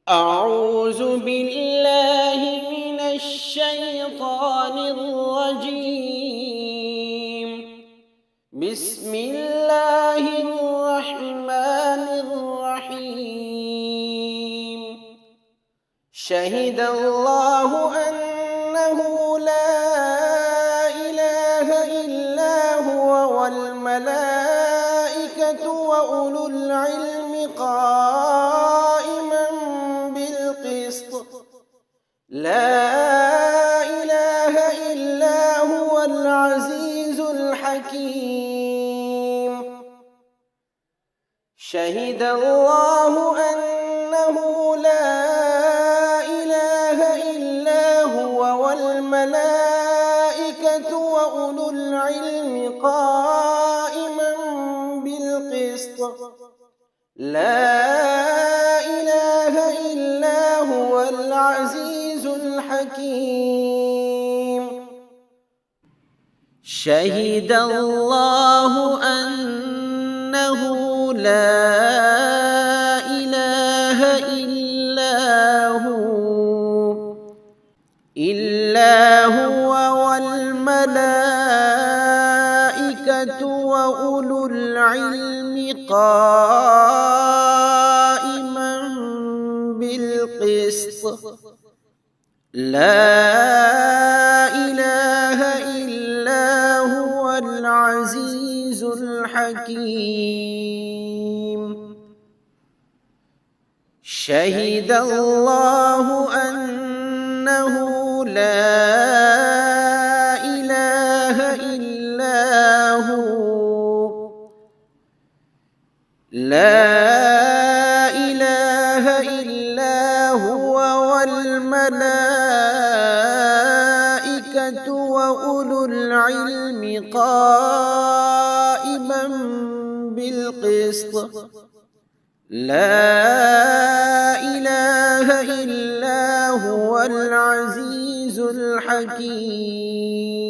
أعوذ بالله من الشيطان الرجيم. بسم الله الرحمن الرحيم. شهد الله أنه لا إله إلا هو والملائكة وأولو العلم قائما بالقسط. لا إله إلا هو العزيز الحكيم. شهد الله أنه لا إله إلا هو والملائكة وأولو العلم قائما بالقسط. لا إله إلا هو العزيز الحكيم. شهد الله أنه لا إله إلا هو والملائكة وأولو العلم قائما بالقسط. لا إله إلا هو العزيز الحكيم. شهد الله أنه لا إله إلا هو والملائكة وأولو العلم قائما بالقسط. لا إله إلا هو العزيز الحكيم.